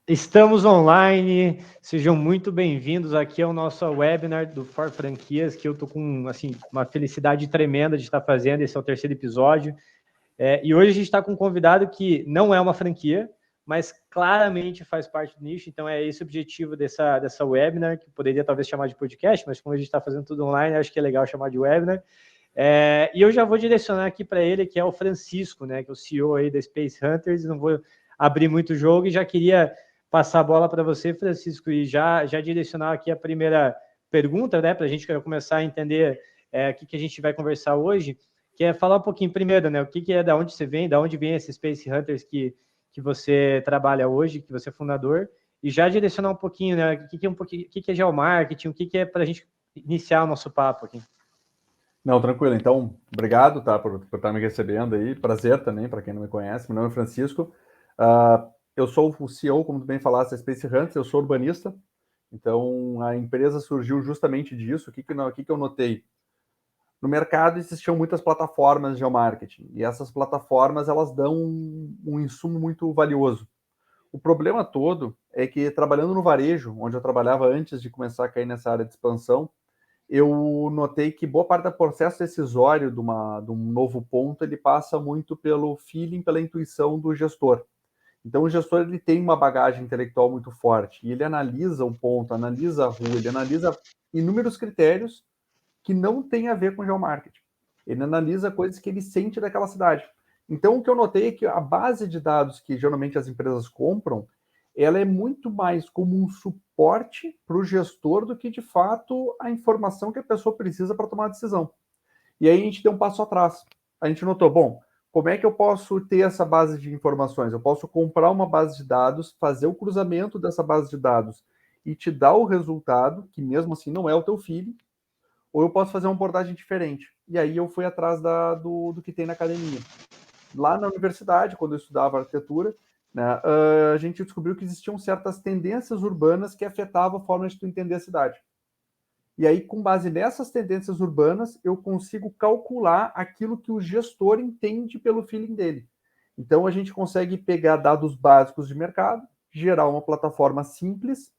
Estamos online, sejam muito bem-vindos aqui ao nosso webinar do For Franquias, que eu estou com uma felicidade tremenda de estar fazendo, esse é o terceiro episódio. E hoje a gente está com um convidado que não é uma franquia, mas claramente faz parte do nicho, então é esse o objetivo dessa webinar, que poderia talvez chamar de podcast, mas como a gente está fazendo tudo online, acho que é legal chamar de webinar. E eu já vou direcionar aqui para ele, que é o Francisco, né, que é o CEO aí da Space Hunters, não vou abrir muito o jogo e já queria passar a bola para você, Francisco, e já direcionar aqui a primeira pergunta, né, para a gente começar a entender o que a gente vai conversar hoje, que é falar um pouquinho primeiro, né, o que é, da onde você vem, da onde vem esse Space Hunters que você trabalha hoje, que você é fundador, e já direcionar um pouquinho, né, o que é geomarketing, o que é para a gente iniciar o nosso papo aqui. Não, tranquilo. Então, obrigado, tá, por estar me recebendo aí. Prazer também, para quem não me conhece. Meu nome é Francisco. Eu sou o CEO, como tu bem falaste, da Space Hunters. Eu sou urbanista. Então, a empresa surgiu justamente disso. O que eu notei? No mercado existiam muitas plataformas de geomarketing. E essas plataformas, elas dão um insumo muito valioso. O problema todo é que, trabalhando no varejo, onde eu trabalhava antes de começar a cair nessa área de expansão, eu notei que boa parte do processo decisório de um novo ponto, ele passa muito pelo feeling, pela intuição do gestor. Então, o gestor ele tem uma bagagem intelectual muito forte, e ele analisa um ponto, analisa a rua, ele analisa inúmeros critérios que não têm a ver com geomarketing. Ele analisa coisas que ele sente daquela cidade. Então, o que eu notei é que a base de dados que geralmente as empresas compram, ela é muito mais como um suporte para o gestor do que, de fato, a informação que a pessoa precisa para tomar a decisão. E aí a gente deu um passo atrás. A gente notou, bom, como é que eu posso ter essa base de informações? Eu posso comprar uma base de dados, fazer o cruzamento dessa base de dados e te dar o resultado, que mesmo assim não é o teu feeling, ou eu posso fazer uma abordagem diferente. E aí eu fui atrás do que tem na academia. Lá na universidade, quando eu estudava arquitetura, né, a gente descobriu que existiam certas tendências urbanas que afetavam a forma de tu entender a cidade. E aí, com base nessas tendências urbanas, eu consigo calcular aquilo que o gestor entende pelo feeling dele. Então, a gente consegue pegar dados básicos de mercado, gerar uma plataforma simples,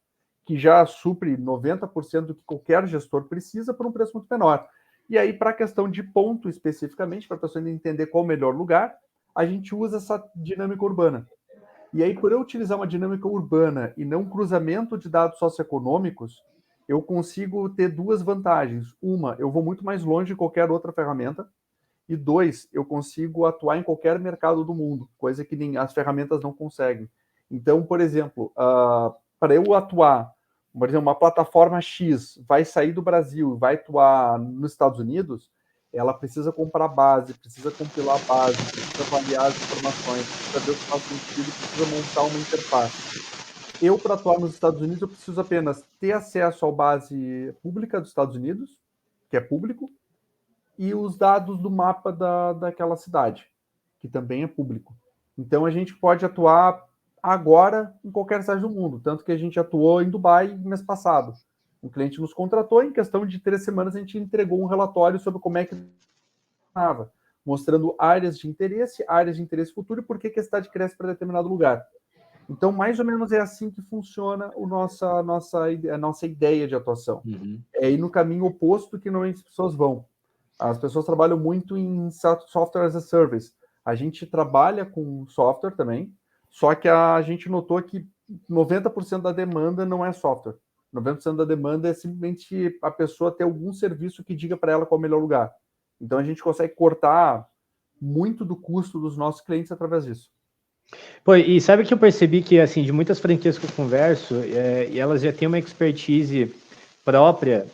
que já supre 90% do que qualquer gestor precisa por um preço muito menor. E aí, para a questão de ponto especificamente, para a pessoa entender qual é o melhor lugar, a gente usa essa dinâmica urbana. E aí, por eu utilizar uma dinâmica urbana e não um cruzamento de dados socioeconômicos, eu consigo ter duas vantagens. Uma, eu vou muito mais longe de qualquer outra ferramenta. E dois, eu consigo atuar em qualquer mercado do mundo, coisa que nem as ferramentas não conseguem. Então, por exemplo, para eu atuar, por exemplo, uma plataforma X vai sair do Brasil, vai atuar nos Estados Unidos, ela precisa comprar base, precisa compilar a base, precisa avaliar as informações, precisa ver o que faz sentido, precisa montar uma interface. Eu, para atuar nos Estados Unidos, eu preciso apenas ter acesso à base pública dos Estados Unidos, que é público, e os dados do mapa daquela cidade, que também é público. Então, a gente pode atuar agora em qualquer cidade do mundo, tanto que a gente atuou em Dubai no mês passado. Um cliente nos contratou, em questão de 3 semanas a gente entregou um relatório sobre como é que estava, mostrando áreas de interesse futuro e por que a cidade cresce para determinado lugar. Então, mais ou menos é assim que funciona a nossa ideia de atuação. Uhum. É ir no caminho oposto que normalmente as pessoas vão. As pessoas trabalham muito em software as a service. A gente trabalha com software também, só que a gente notou que 90% da demanda não é software. 90% da demanda é simplesmente a pessoa ter algum serviço que diga para ela qual é o melhor lugar. Então a gente consegue cortar muito do custo dos nossos clientes através disso. Pô, e sabe que eu percebi que, assim, de muitas franquias que eu converso, e elas já têm uma expertise própria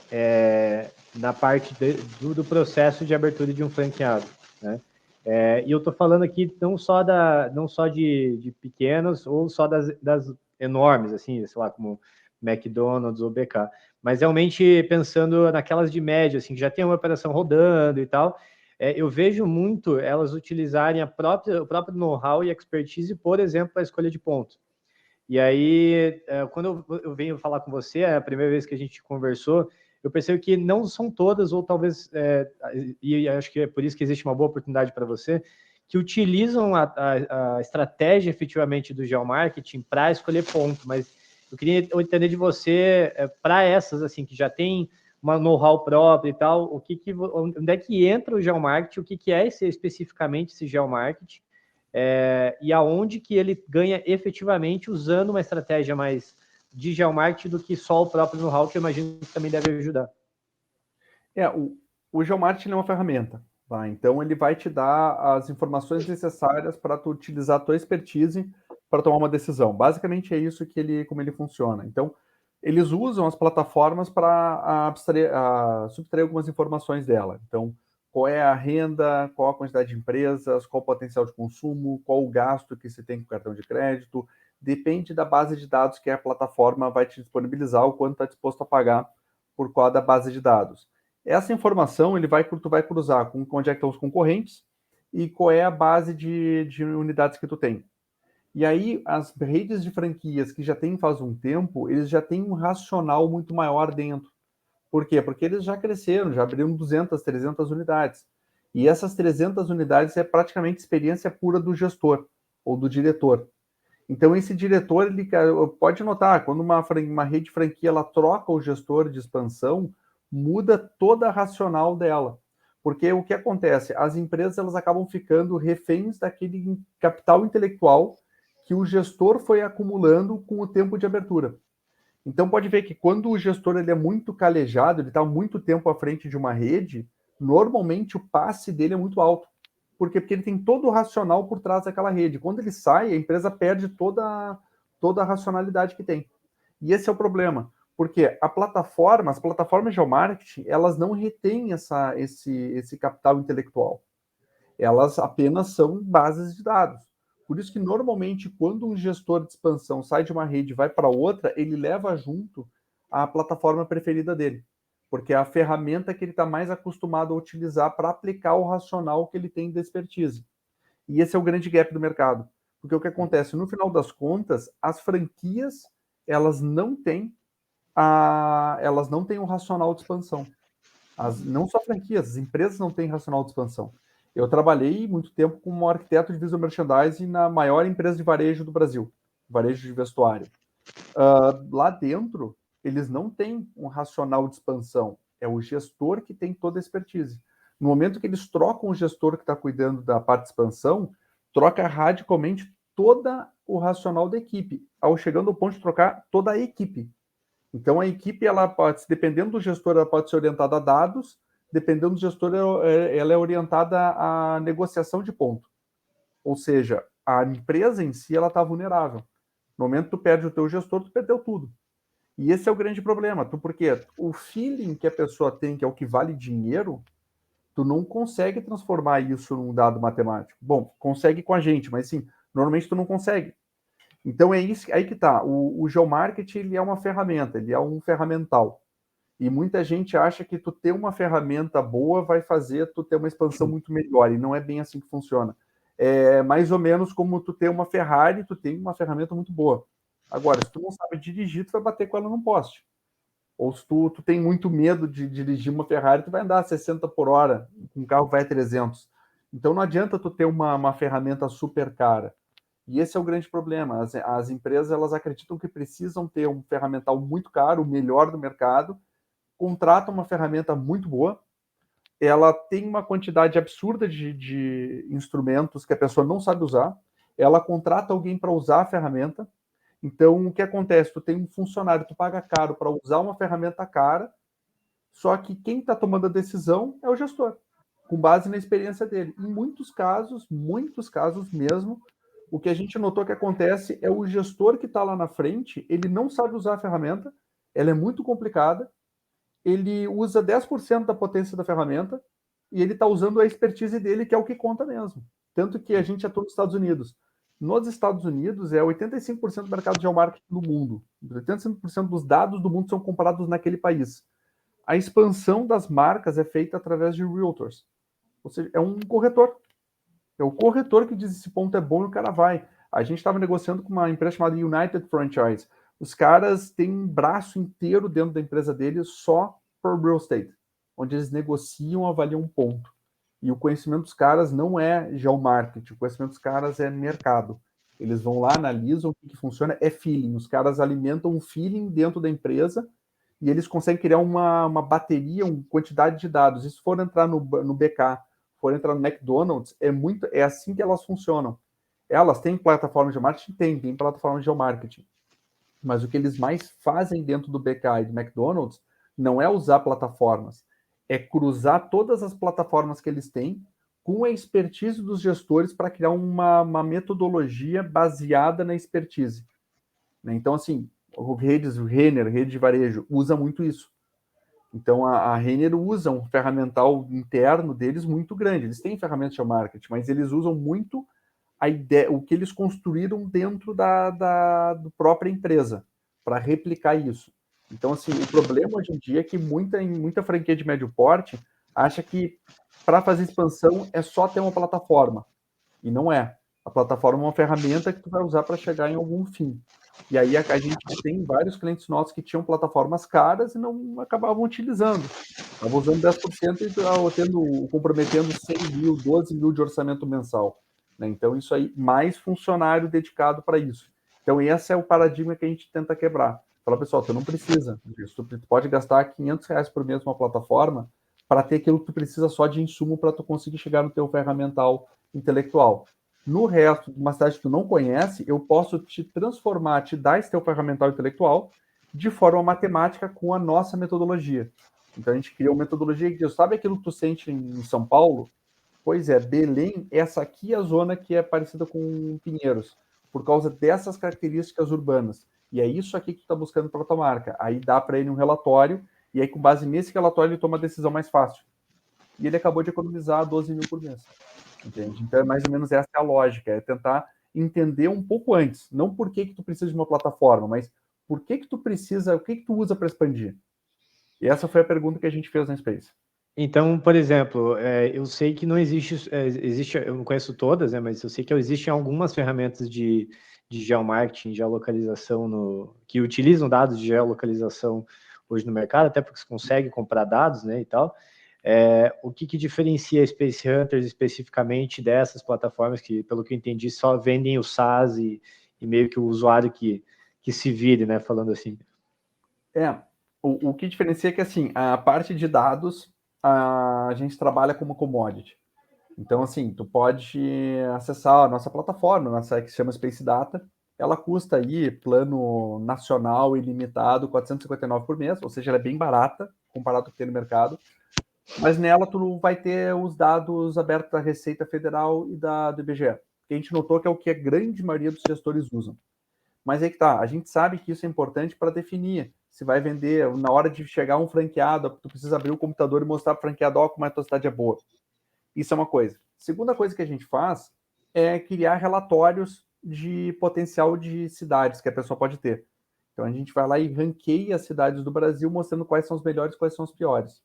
na parte do processo de abertura de um franqueado, né? E eu estou falando aqui não só de pequenos ou só das enormes, assim, sei lá, como McDonald's ou BK, mas realmente pensando naquelas de média, assim, que já tem uma operação rodando e tal. Eu vejo muito elas utilizarem o próprio know-how e expertise, por exemplo, para a escolha de ponto. E aí, quando eu venho falar com você, a primeira vez que a gente conversou, eu percebo que não são todas, ou talvez, e acho que é por isso que existe uma boa oportunidade para você, que utilizam a estratégia efetivamente do geomarketing para escolher ponto, mas eu queria entender de você, para essas assim que já tem uma know-how própria e tal, onde é que entra o geomarketing, o que é especificamente esse geomarketing, e aonde que ele ganha efetivamente usando uma estratégia mais de geomarketing do que só o próprio know-how, que eu imagino que também deve ajudar. O geomarketing é uma ferramenta, tá? Então ele vai te dar as informações necessárias para tu utilizar a tua expertise para tomar uma decisão. Basicamente é isso como ele funciona. Então eles usam as plataformas para subtrair algumas informações dela. Então, qual é a renda, qual a quantidade de empresas, qual o potencial de consumo, qual o gasto que se tem com o cartão de crédito. Depende da base de dados que a plataforma vai te disponibilizar, o quanto está disposto a pagar por cada base de dados. Essa informação tu vai cruzar com onde é que estão os concorrentes e qual é a base de unidades que tu tem. E aí, as redes de franquias que já tem faz um tempo, eles já têm um racional muito maior dentro. Por quê? Porque eles já cresceram, já abriram 200, 300 unidades. E essas 300 unidades é praticamente experiência pura do gestor ou do diretor. Então, esse diretor, ele pode notar, quando uma rede de franquia ela troca o gestor de expansão, muda toda a racional dela. Porque o que acontece? As empresas elas acabam ficando reféns daquele capital intelectual que o gestor foi acumulando com o tempo de abertura. Então pode ver que quando o gestor ele é muito calejado, ele está muito tempo à frente de uma rede, normalmente o passe dele é muito alto. Por quê? Porque ele tem todo o racional por trás daquela rede. Quando ele sai, a empresa perde toda a racionalidade que tem. E esse é o problema. Porque as plataformas de geomarketing, elas não retêm esse capital intelectual. Elas apenas são bases de dados. Por isso que, normalmente, quando um gestor de expansão sai de uma rede e vai para outra, ele leva junto a plataforma preferida dele, porque é a ferramenta que ele está mais acostumado a utilizar para aplicar o racional que ele tem de expertise. E esse é o grande gap do mercado. Porque o que acontece? No final das contas, as franquias, elas não têm um racional de expansão. Não só franquias, as empresas não têm racional de expansão. Eu trabalhei muito tempo como arquiteto de visual merchandising na maior empresa de varejo do Brasil, varejo de vestuário. Lá dentro, eles não têm um racional de expansão. É o gestor que tem toda a expertise. No momento que eles trocam o gestor que está cuidando da parte de expansão, troca radicalmente todo o racional da equipe, ao chegando ao ponto de trocar toda a equipe. Então, a equipe, ela pode, dependendo do gestor, ela pode ser orientada a dados, dependendo do gestor, ela é orientada à negociação de ponto. Ou seja, a empresa em si, ela está vulnerável. No momento que tu perde o teu gestor, tu perdeu tudo. E esse é o grande problema, porque o feeling que a pessoa tem, que é o que vale dinheiro, tu não consegue transformar isso num dado matemático. Bom, consegue com a gente, mas sim, normalmente tu não consegue. Então é isso aí que tá. O geomarketing ele é uma ferramenta, ele é um ferramental. E muita gente acha que tu ter uma ferramenta boa vai fazer tu ter uma expansão muito melhor, e não é bem assim que funciona. É mais ou menos como tu ter uma Ferrari, tu tem uma ferramenta muito boa. Agora, se tu não sabe dirigir, tu vai bater com ela num poste. Ou se tu tem muito medo de dirigir uma Ferrari, tu vai andar a 60 por hora, com um carro vai a 300. Então não adianta tu ter uma ferramenta super cara. E esse é o grande problema. As empresas elas acreditam que precisam ter um ferramental muito caro, o melhor do mercado, contratam uma ferramenta muito boa, ela tem uma quantidade absurda de instrumentos que a pessoa não sabe usar, ela contrata alguém para usar a ferramenta. Então, o que acontece? Tu tem um funcionário, tu paga caro para usar uma ferramenta cara, só que quem está tomando a decisão é o gestor, com base na experiência dele. Em muitos casos mesmo, o que a gente notou que acontece é o gestor que está lá na frente, ele não sabe usar a ferramenta, ela é muito complicada, ele usa 10% da potência da ferramenta e ele está usando a expertise dele, que é o que conta mesmo. Tanto que a gente atua nos Estados Unidos. Nos Estados Unidos, é 85% do mercado de geomarketing do mundo. 85% dos dados do mundo são comprados naquele país. A expansão das marcas é feita através de realtors. Ou seja, é um corretor. É o corretor que diz esse ponto é bom e o cara vai. A gente estava negociando com uma empresa chamada United Franchise. Os caras têm um braço inteiro dentro da empresa deles só por real estate, onde eles negociam, avaliam um ponto. E o conhecimento dos caras não é geomarketing, o conhecimento dos caras é mercado. Eles vão lá, analisam o que funciona, é feeling. Os caras alimentam um feeling dentro da empresa e eles conseguem criar uma bateria, uma quantidade de dados. E se for entrar no BK, for entrar no McDonald's, é assim que elas funcionam. Elas têm plataforma de marketing? Tem plataforma de geomarketing. Mas o que eles mais fazem dentro do BK e do McDonald's não é usar plataformas, é cruzar todas as plataformas que eles têm com a expertise dos gestores para criar uma metodologia baseada na expertise. Então, assim, o Renner, rede de varejo, usa muito isso. Então, a Renner usa um ferramental interno deles muito grande. Eles têm ferramentas de marketing, mas eles usam muito a ideia, o que eles construíram dentro da própria empresa, para replicar isso. Então, assim, o problema hoje em dia é que muita franquia de médio porte acha que para fazer expansão é só ter uma plataforma. E não é. A plataforma é uma ferramenta que tu vai usar para chegar em algum fim. E aí a gente tem vários clientes nossos que tinham plataformas caras e não acabavam utilizando. Estavam usando 10% e comprometendo 100 mil, 12 mil de orçamento mensal. Né? Então, isso aí, mais funcionário dedicado para isso. Então, esse é o paradigma que a gente tenta quebrar. Fala, pessoal, tu não precisa disso. Tu pode gastar R$ 500 por mês numa plataforma para ter aquilo que tu precisa só de insumo para tu conseguir chegar no teu ferramental intelectual. No resto de uma cidade que tu não conhece, eu posso te transformar, te dar esse teu ferramental intelectual de forma matemática com a nossa metodologia. Então a gente cria uma metodologia que diz, sabe aquilo que tu sente em São Paulo? Pois é, Belém, essa aqui é a zona que é parecida com Pinheiros, por causa dessas características urbanas. E é isso aqui que tu está buscando para a tua marca. Aí dá para ele um relatório, e aí com base nesse relatório ele toma a decisão mais fácil. E ele acabou de economizar 12 mil por mês. Entende? Então é mais ou menos essa a lógica, é tentar entender um pouco antes, não por que tu precisa de uma plataforma, mas por que tu precisa, o que tu usa para expandir? E essa foi a pergunta que a gente fez na Space. Então, por exemplo, eu sei que não existe, eu não conheço todas, né, mas eu sei que existem algumas ferramentas de geomarketing, geolocalização, que utilizam dados de geolocalização hoje no mercado, até porque você consegue comprar dados, né, e tal. O que diferencia a Space Hunters especificamente dessas plataformas que, pelo que eu entendi, só vendem o SaaS e meio que o usuário que se vire, né, falando assim. O que diferencia é que, assim, a parte de dados, a gente trabalha como commodity. Então, assim, tu pode acessar a nossa plataforma, nossa que se chama Space Data. Ela custa aí, plano nacional ilimitado, R$ 459 por mês, ou seja, ela é bem barata comparado com o que tem no mercado. Mas nela tu vai ter os dados abertos da Receita Federal e do IBGE, que a gente notou que é o que a grande maioria dos gestores usam. Mas aí que tá, a gente sabe que isso é importante para definir se vai vender, na hora de chegar um franqueado, tu precisa abrir o computador e mostrar para o franqueado, ó, como a tua cidade é boa. Isso é uma coisa. Segunda coisa que a gente faz é criar relatórios de potencial de cidades que a pessoa pode ter. Então a gente vai lá e ranqueia as cidades do Brasil, mostrando quais são os melhores e quais são os piores.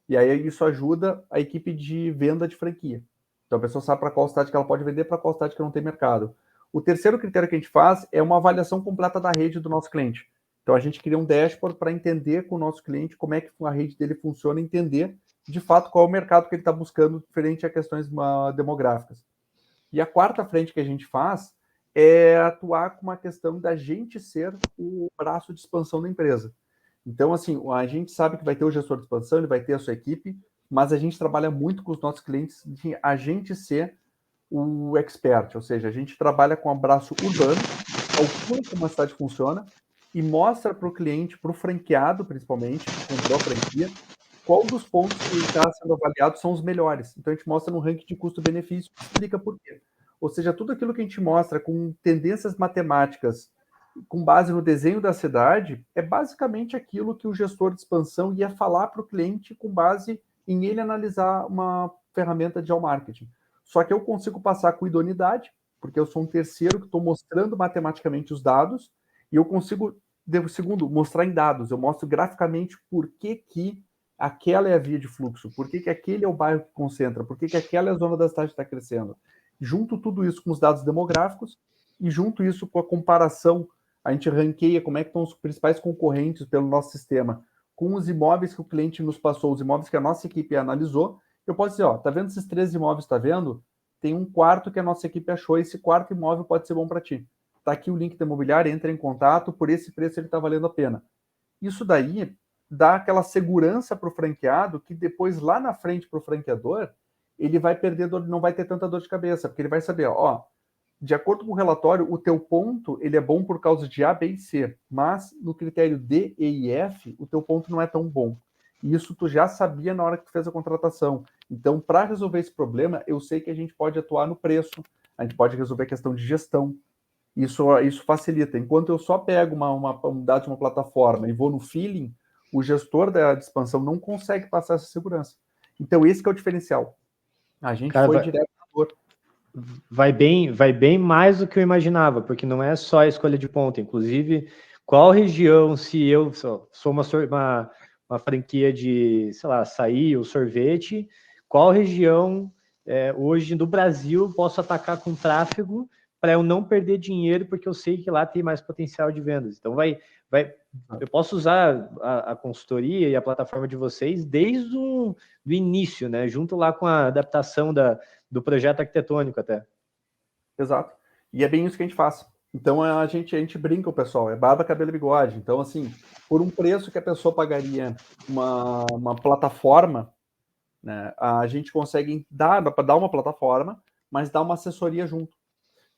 E aí isso ajuda a equipe de venda de franquia. Então a pessoa sabe para qual cidade que ela pode vender, para qual cidade que não tem mercado. O terceiro critério que a gente faz é uma avaliação completa da rede do nosso cliente. Então a gente cria um dashboard para entender com o nosso cliente como é que a rede dele funciona, entender de fato qual é o mercado que ele está buscando frente a questões demográficas. E a quarta frente que a gente faz é atuar com uma questão da gente ser o braço de expansão da empresa. Então, assim, a gente sabe que vai ter o gestor de expansão, ele vai ter a sua equipe, mas a gente trabalha muito com os nossos clientes de a gente ser o expert, ou seja, a gente trabalha com o abraço urbano, calcula como a cidade funciona e mostra para o cliente, para o franqueado principalmente, que comprou a franquia, qual dos pontos que está sendo avaliado são os melhores. Então a gente mostra no ranking de custo-benefício, explica por quê. Ou seja, tudo aquilo que a gente mostra com tendências matemáticas, com base no desenho da cidade, é basicamente aquilo que o gestor de expansão ia falar para o cliente com base em ele analisar uma ferramenta de geomarketing. Só que eu consigo passar com idoneidade, porque eu sou um terceiro que estou mostrando matematicamente os dados, e eu consigo, segundo, mostrar em dados. Eu mostro graficamente por que aquela é a via de fluxo, por que aquele é o bairro que concentra, por que aquela é a zona da cidade que está crescendo. Junto tudo isso com os dados demográficos e junto isso com a comparação, a gente ranqueia como é que estão os principais concorrentes pelo nosso sistema, com os imóveis que o cliente nos passou, os imóveis que a nossa equipe analisou, eu posso dizer, ó, tá vendo esses 13 imóveis, tá vendo? Tem um quarto que a nossa equipe achou, esse quarto imóvel pode ser bom para ti. Tá aqui o link da imobiliária, entra em contato, por esse preço ele tá valendo a pena. Isso daí dá aquela segurança para o franqueado que depois, lá na frente, para o franqueador, ele vai perder dor, não vai ter tanta dor de cabeça, porque ele vai saber, ó, de acordo com o relatório, o teu ponto ele é bom por causa de A, B e C, mas no critério D, E e F, o teu ponto não é tão bom. E isso tu já sabia na hora que tu fez a contratação. Então, para resolver esse problema, eu sei que a gente pode atuar no preço, a gente pode resolver a questão de gestão. Isso facilita. Enquanto eu só pego um dado de uma plataforma e vou no feeling, o gestor da expansão não consegue passar essa segurança. Então, esse que é o diferencial. A gente Cara, foi direto na dor. vai bem mais do que eu imaginava, porque não é só a escolha de ponta. Inclusive, qual região, se eu sou uma franquia de, sei lá, açaí ou sorvete, qual região hoje do Brasil posso atacar com tráfego para eu não perder dinheiro, porque eu sei que lá tem mais potencial de vendas. Então, eu posso usar a consultoria e a plataforma de vocês desde o início, né? Junto lá com a adaptação do projeto arquitetônico até. Exato. E é bem isso que a gente faz. Então a gente brinca, o pessoal, é barba, cabelo e bigode. Então, assim, por um preço que a pessoa pagaria uma plataforma, né, a gente consegue dar uma plataforma, mas dar uma assessoria junto.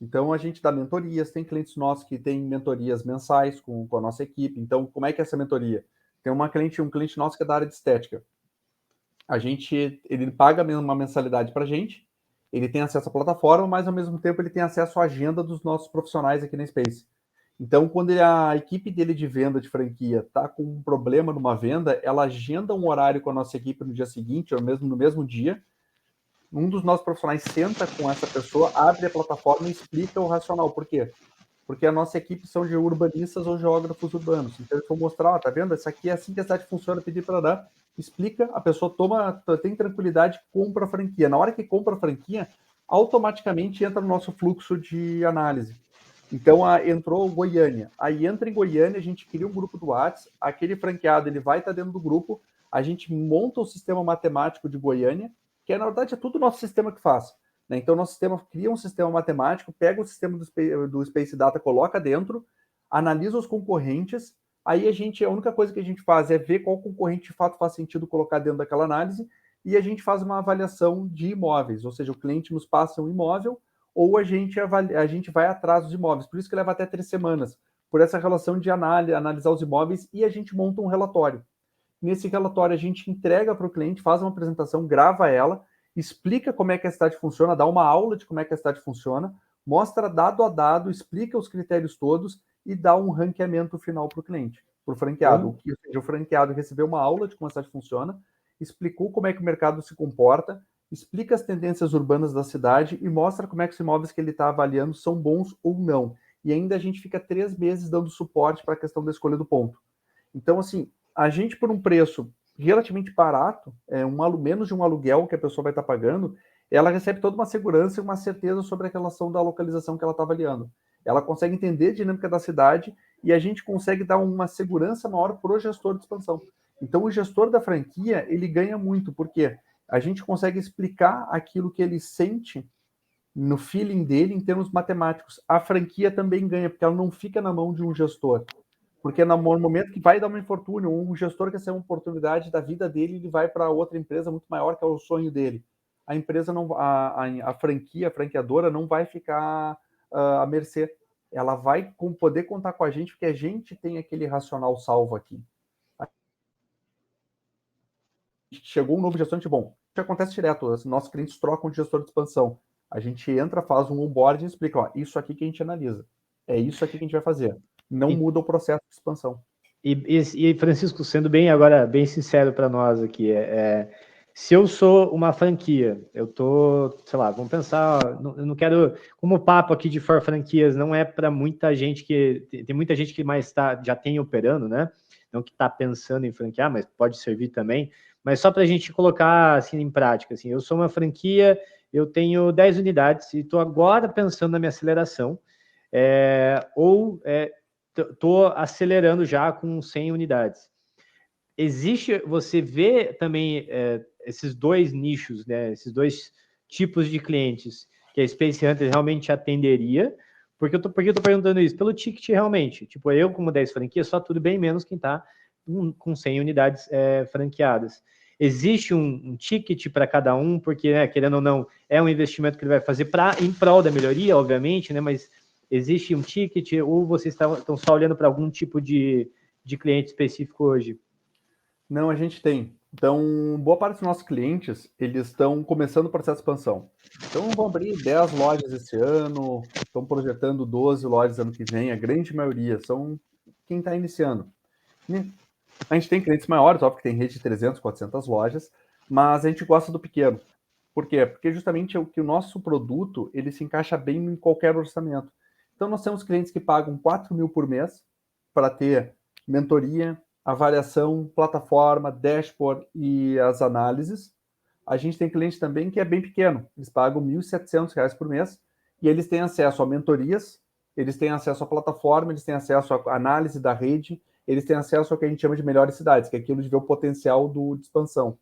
Então a gente dá mentorias, tem clientes nossos que têm mentorias mensais com a nossa equipe. Então, como é que é essa mentoria? Tem um cliente nosso que é da área de estética. Ele paga uma mensalidade para a gente, ele tem acesso à plataforma, mas ao mesmo tempo ele tem acesso à agenda dos nossos profissionais aqui na Space. Então, quando a equipe dele de venda de franquia está com um problema numa venda, ela agenda um horário com a nossa equipe no dia seguinte, ou mesmo no mesmo dia. Um dos nossos profissionais senta com essa pessoa, abre a plataforma e explica o racional. Por quê? Porque a nossa equipe são de urbanistas ou geógrafos urbanos. Então, eles vão mostrar, ó, tá vendo? Isso aqui é assim que a cidade funciona, pedir para dar. Explica, a pessoa tem tranquilidade, compra a franquia. Na hora que compra a franquia, automaticamente entra no nosso fluxo de análise. Então, entrou Goiânia. Aí entra em Goiânia, a gente cria um grupo do WhatsApp, aquele franqueado ele vai estar dentro do grupo, a gente monta o sistema matemático de Goiânia, que na verdade é tudo o nosso sistema que faz. Né? Então, nosso sistema cria um sistema matemático, pega o sistema do Space Data, coloca dentro, analisa os concorrentes, aí a única coisa que a gente faz é ver qual concorrente de fato faz sentido colocar dentro daquela análise, e a gente faz uma avaliação de imóveis, ou seja, o cliente nos passa um imóvel, ou a gente vai atrás dos imóveis. Por isso que leva até 3 semanas, por essa relação de analisar os imóveis, e a gente monta um relatório. Nesse relatório, a gente entrega para o cliente, faz uma apresentação, grava ela, explica como é que a cidade funciona, dá uma aula de como é que a cidade funciona, mostra dado a dado, explica os critérios todos e dá um ranqueamento final para o cliente, para o franqueado. Ou seja, o franqueado recebeu uma aula de como a cidade funciona, explicou como é que o mercado se comporta, explica as tendências urbanas da cidade e mostra como é que os imóveis que ele está avaliando são bons ou não. E ainda a gente fica 3 meses dando suporte para a questão da escolha do ponto. Então, assim, a gente, por um preço relativamente barato, menos de um aluguel que a pessoa vai estar pagando, ela recebe toda uma segurança e uma certeza sobre a relação da localização que ela está avaliando. Ela consegue entender a dinâmica da cidade e a gente consegue dar uma segurança maior para o gestor de expansão. Então, o gestor da franquia, ele ganha muito, porque a gente consegue explicar aquilo que ele sente no feeling dele em termos matemáticos. A franquia também ganha, porque ela não fica na mão de um gestor. Porque no momento que vai dar um infortúnio, um gestor quer ser uma oportunidade da vida dele, ele vai para outra empresa muito maior, que é o sonho dele. A empresa não, a franqueadora não vai ficar à mercê. Ela vai poder contar com a gente, porque a gente tem aquele racional salvo aqui. Chegou um novo gestor, bom, isso acontece direto, nossos clientes trocam de gestor de expansão. A gente entra, faz um onboarding e explica, ó, isso aqui que a gente analisa. É isso aqui que a gente vai fazer. Não muda o processo de expansão. E Francisco, sendo bem sincero para nós aqui, se eu sou uma franquia, eu tô, sei lá, vamos pensar, eu não quero, como o papo aqui de For Franquias não é para muita gente tem muita gente que já tem operando, né? Não que está pensando em franquear, mas pode servir também. Mas só para a gente colocar assim em prática, assim, eu sou uma franquia, eu tenho 10 unidades e estou agora pensando na minha aceleração, estou acelerando já com 100 unidades. você vê também esses dois nichos, né? Esses dois tipos de clientes que a Space Hunter realmente atenderia. Porque eu tô perguntando isso? Pelo ticket, realmente. Tipo, eu, como 10 franquias, só tudo bem menos quem está com 100 unidades franqueadas. Existe um ticket para cada um, porque, né, querendo ou não, é um investimento que ele vai fazer em prol da melhoria, obviamente, né? Mas existe um ticket, ou vocês estão só olhando para algum tipo de cliente específico hoje? Não, a gente tem. Então, boa parte dos nossos clientes, eles estão começando o processo de expansão. Então, vão abrir 10 lojas esse ano, estão projetando 12 lojas ano que vem, a grande maioria são quem está iniciando. A gente tem clientes maiores, óbvio que tem rede de 300, 400 lojas, mas a gente gosta do pequeno. Por quê? Porque justamente o nosso produto, ele se encaixa bem em qualquer orçamento. Então, nós temos clientes que pagam 4 mil por mês para ter mentoria, avaliação, plataforma, dashboard e as análises. A gente tem cliente também que é bem pequeno, eles pagam R$ 1.700 por mês e eles têm acesso a mentorias, eles têm acesso à plataforma, eles têm acesso à análise da rede, eles têm acesso ao que a gente chama de melhores cidades, que é aquilo de ver o potencial de expansão.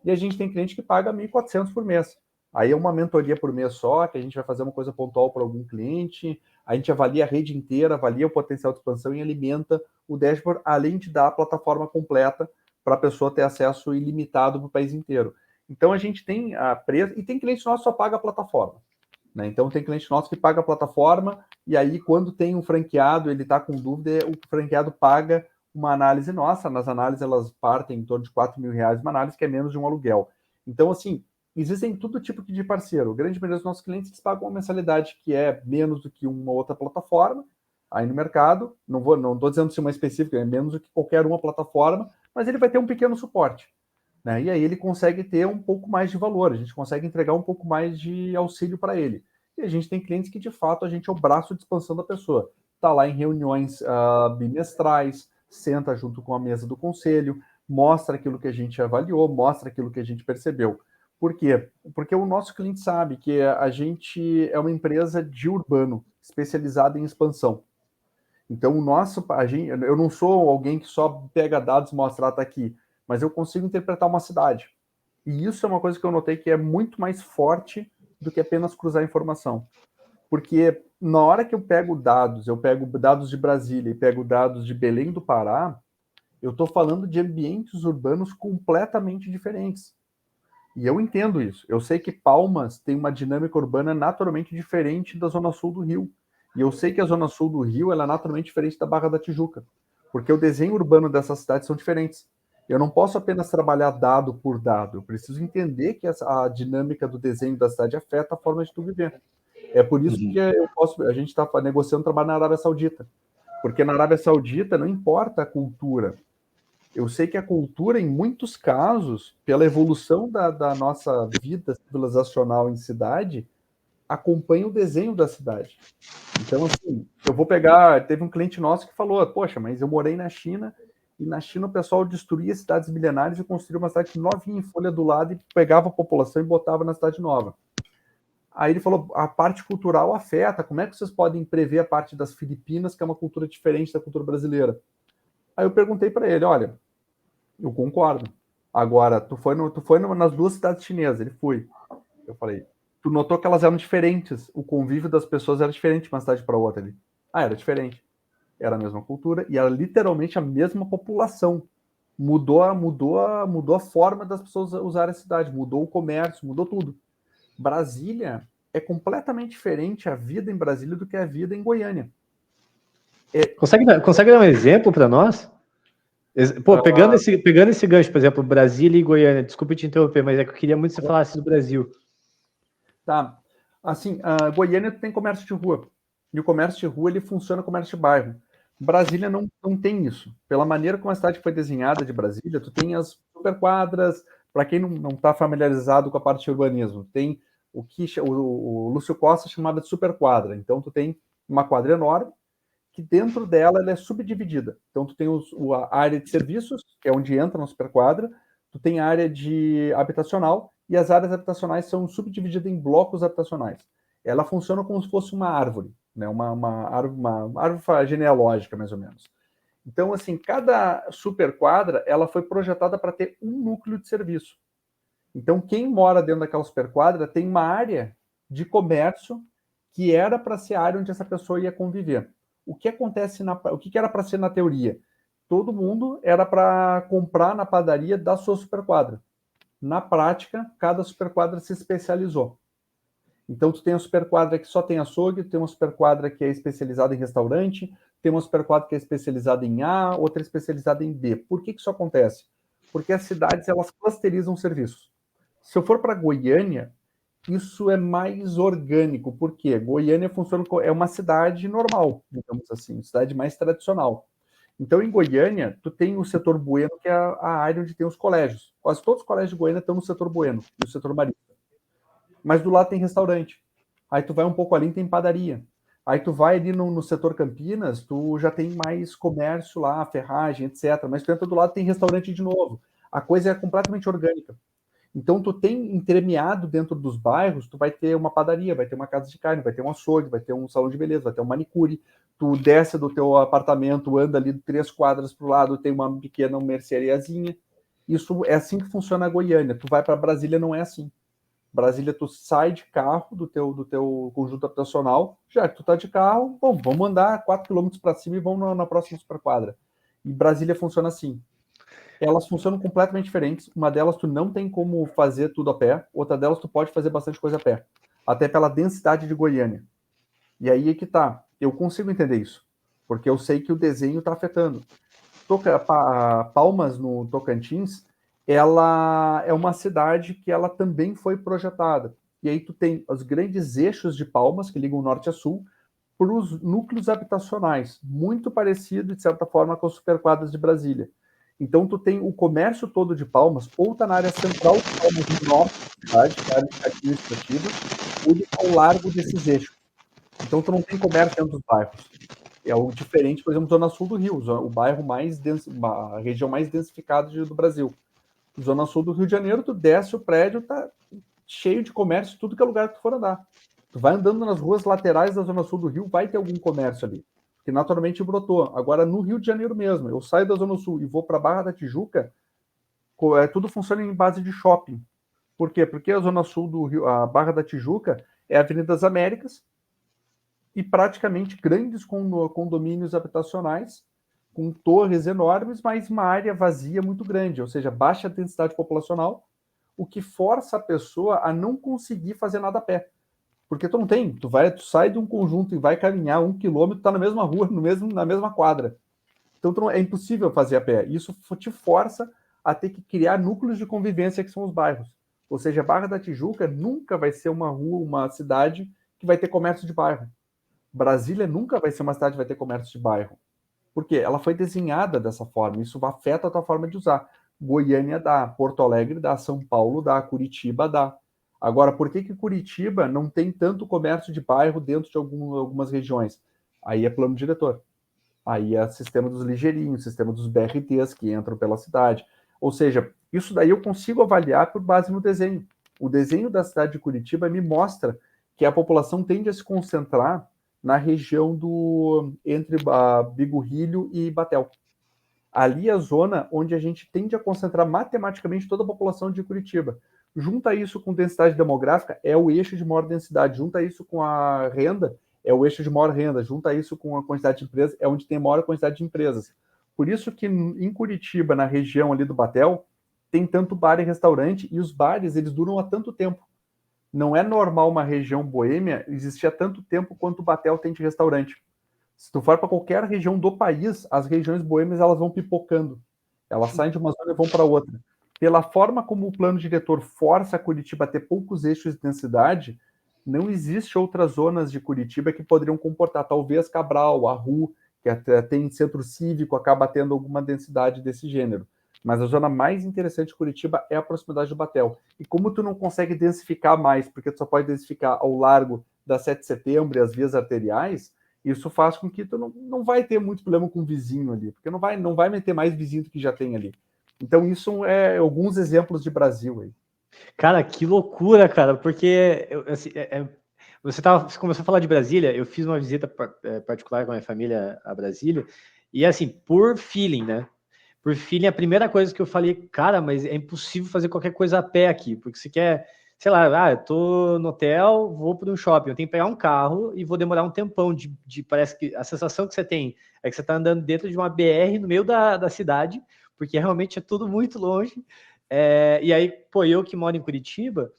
E a gente tem cliente que paga 1.400 por mês. Aí é uma mentoria por mês só, que a gente vai fazer uma coisa pontual para algum cliente, a gente avalia a rede inteira, avalia o potencial de expansão e alimenta o dashboard, além de dar a plataforma completa para a pessoa ter acesso ilimitado para o país inteiro. Então a gente tem a preço, e tem cliente nosso que só paga a plataforma. Né? Então tem cliente nosso que paga a plataforma, e aí quando tem um franqueado, ele está com dúvida, o franqueado paga uma análise nossa. Nas análises elas partem em torno de R$ 4.000 uma análise, que é menos de um aluguel. Então, assim, existem todo tipo de parceiro. O grande maioria dos nossos clientes eles pagam uma mensalidade que é menos do que uma outra plataforma aí no mercado. Não estou dizendo se uma específica, é menos do que qualquer uma plataforma, mas ele vai ter um pequeno suporte. Né? E aí ele consegue ter um pouco mais de valor, a gente consegue entregar um pouco mais de auxílio para ele. E a gente tem clientes que, de fato, a gente é o braço de expansão da pessoa. Está lá em reuniões bimestrais, senta junto com a mesa do conselho, mostra aquilo que a gente avaliou, mostra aquilo que a gente percebeu. Por quê? Porque o nosso cliente sabe que a gente é uma empresa de urbano, especializada em expansão. Então, eu não sou alguém que só pega dados e mostra, tá aqui, mas eu consigo interpretar uma cidade. E isso é uma coisa que eu notei que é muito mais forte do que apenas cruzar informação. Porque na hora que eu pego dados de Brasília e pego dados de Belém do Pará, eu estou falando de ambientes urbanos completamente diferentes. E eu entendo isso. Eu sei que Palmas tem uma dinâmica urbana naturalmente diferente da Zona Sul do Rio. E eu sei que a Zona Sul do Rio ela é naturalmente diferente da Barra da Tijuca. Porque o desenho urbano dessas cidades são diferentes. Eu não posso apenas trabalhar dado por dado. Eu preciso entender que a dinâmica do desenho da cidade afeta a forma de tu viver. É por isso que a gente está negociando trabalho na Arábia Saudita. Porque na Arábia Saudita não importa a cultura. Eu sei que a cultura, em muitos casos, pela evolução da nossa vida civilizacional em cidade, acompanha o desenho da cidade. Então, assim, eu vou pegar... Teve um cliente nosso que falou, poxa, mas eu morei na China, e na China o pessoal destruía cidades milenares e construía uma cidade novinha em folha do lado e pegava a população e botava na cidade nova. Aí ele falou, a parte cultural afeta, como é que vocês podem prever a parte das Filipinas, que é uma cultura diferente da cultura brasileira? Aí eu perguntei para ele, olha, eu concordo. Agora, tu foi nas duas cidades chinesas, ele foi. Eu falei, tu notou que elas eram diferentes, o convívio das pessoas era diferente de uma cidade para outra ali. Ah, era diferente. Era a mesma cultura e era literalmente a mesma população. Mudou a forma das pessoas usarem a cidade, mudou o comércio, mudou tudo. Brasília é completamente diferente a vida em Brasília do que a vida em Goiânia. Consegue dar um exemplo para nós? Pô, pegando esse gancho, por exemplo, Brasília e Goiânia, desculpa te interromper, mas é que eu queria muito que você falasse do Brasil. Tá. Assim, a Goiânia tem comércio de rua. E o comércio de rua, ele funciona como comércio de bairro. Brasília não tem isso. Pela maneira como a cidade foi desenhada de Brasília, tu tem as superquadras, para quem não está familiarizado com a parte de urbanismo, tem o que o Lúcio Costa chamava de superquadra. Então, tu tem uma quadra enorme, que dentro dela ela é subdividida. Então, tu tem a área de serviços, que é onde entra na superquadra, tu tem a área de habitacional, e as áreas habitacionais são subdivididas em blocos habitacionais. Ela funciona como se fosse uma árvore, né? uma árvore genealógica, mais ou menos. Então, assim, cada superquadra, ela foi projetada para ter um núcleo de serviço. Então, quem mora dentro daquela superquadra tem uma área de comércio que era para ser a área onde essa pessoa ia conviver. O que acontece o que era para ser na teoria? Todo mundo era para comprar na padaria da sua superquadra. Na prática, cada superquadra se especializou. Então, tu tem uma superquadra que só tem açougue, tem uma superquadra que é especializada em restaurante, tem uma superquadra que é especializada em A, outra especializada em B. Por que isso acontece? Porque as cidades, elas clusterizam serviços. Se eu for para Goiânia, isso é mais orgânico, porque Goiânia é uma cidade normal, digamos assim, cidade mais tradicional. Então, em Goiânia, tu tem o setor Bueno, que é a área onde tem os colégios. Quase todos os colégios de Goiânia estão no setor Bueno, no setor marista. Mas do lado tem restaurante. Aí tu vai um pouco ali e tem padaria. Aí tu vai ali no setor Campinas, tu já tem mais comércio lá, ferragem, etc. Mas tu entra do lado tem restaurante de novo. A coisa é completamente orgânica. Então, tu tem entremeado dentro dos bairros, tu vai ter uma padaria, vai ter uma casa de carne, vai ter um açougue, vai ter um salão de beleza, vai ter um manicure. Tu desce do teu apartamento, anda ali 3 quadras para o lado, tem uma pequena merceariazinha. Isso é assim que funciona a Goiânia. Tu vai para Brasília, não é assim. Brasília, tu sai de carro do teu conjunto habitacional, já que tu tá de carro, bom, vamos andar 4 km para cima e vamos na próxima superquadra. E Brasília funciona assim. Elas funcionam completamente diferentes. Uma delas tu não tem como fazer tudo a pé, outra delas tu pode fazer bastante coisa a pé, até pela densidade de Goiânia. E aí é que tá, eu consigo entender isso, porque eu sei que o desenho está afetando. Palmas, no Tocantins, ela é uma cidade que ela também foi projetada. E aí tu tem os grandes eixos de Palmas, que ligam norte a sul, para os núcleos habitacionais, muito parecido, de certa forma, com as superquadras de Brasília. Então, tu tem o comércio todo de Palmas, ou está na área central de Palmas, no norte da cidade, que é a área administrativa, ou ele está ao largo desses eixos. Então, tu não tem comércio dentro dos bairros. É o diferente, por exemplo, Zona Sul do Rio, o bairro mais denso, a região mais densificada do Brasil. Zona Sul do Rio de Janeiro, tu desce o prédio, tá cheio de comércio, tudo que é lugar que tu for andar. Tu vai andando nas ruas laterais da Zona Sul do Rio, vai ter algum comércio ali, que naturalmente brotou. Agora, no Rio de Janeiro mesmo, eu saio da Zona Sul e vou para Barra da Tijuca, tudo funciona em base de shopping. Por quê? Porque a Zona Sul do Rio, a Barra da Tijuca, é a Avenida das Américas e praticamente grandes condomínios habitacionais, com torres enormes, mas uma área vazia muito grande, ou seja, baixa densidade populacional, o que força a pessoa a não conseguir fazer nada a pé. Porque tu não tem, tu sai de um conjunto e vai caminhar 1 quilômetro, tá na mesma rua, na mesma quadra. Então é impossível fazer a pé. Isso te força a ter que criar núcleos de convivência, que são os bairros. Ou seja, a Barra da Tijuca nunca vai ser uma rua, uma cidade que vai ter comércio de bairro. Brasília nunca vai ser uma cidade que vai ter comércio de bairro. Por quê? Ela foi desenhada dessa forma. Isso afeta a tua forma de usar. Goiânia dá, Porto Alegre dá, São Paulo dá, Curitiba dá. Agora, por que Curitiba não tem tanto comércio de bairro dentro de algumas regiões? Aí é plano diretor. Aí é sistema dos ligeirinhos, sistema dos BRTs que entram pela cidade. Ou seja, isso daí eu consigo avaliar por base no desenho. O desenho da cidade de Curitiba me mostra que a população tende a se concentrar na região entre Bigorrilho e Batel. Ali é a zona onde a gente tende a concentrar matematicamente toda a população de Curitiba. Junta isso com densidade demográfica, é o eixo de maior densidade. Junta isso com a renda, é o eixo de maior renda. Junta isso com a quantidade de empresas, é onde tem maior quantidade de empresas. Por isso que em Curitiba, na região ali do Batel, tem tanto bar e restaurante, e os bares eles duram há tanto tempo. Não é normal uma região boêmia existir há tanto tempo quanto o Batel tem de restaurante. Se tu for para qualquer região do país, as regiões boêmias elas vão pipocando. Elas saem de uma zona e vão para outra. Pela forma como o plano diretor força Curitiba a ter poucos eixos de densidade, não existe outras zonas de Curitiba que poderiam comportar. Talvez Cabral, Arru, que até tem centro cívico, acaba tendo alguma densidade desse gênero. Mas a zona mais interessante de Curitiba é a proximidade do Batel. E como tu não consegue densificar mais, porque tu só pode densificar ao largo da 7 de setembro e as vias arteriais, isso faz com que tu não vai ter muito problema com o vizinho ali, porque não vai meter mais vizinho do que já tem ali. Então, isso é alguns exemplos de Brasil aí. Cara, que loucura, cara, porque assim, você começou a falar de Brasília, eu fiz uma visita particular com a minha família a Brasília, E assim, por feeling, né? Por feeling, a primeira coisa que eu falei, cara, mas é impossível fazer qualquer coisa a pé aqui, porque você quer, sei lá, eu tô no hotel, vou para um shopping, eu tenho que pegar um carro e vou demorar um tempão parece que a sensação que você tem é que você tá andando dentro de uma BR no meio da cidade, porque realmente é tudo muito longe. E aí, pô, eu que moro em Curitiba,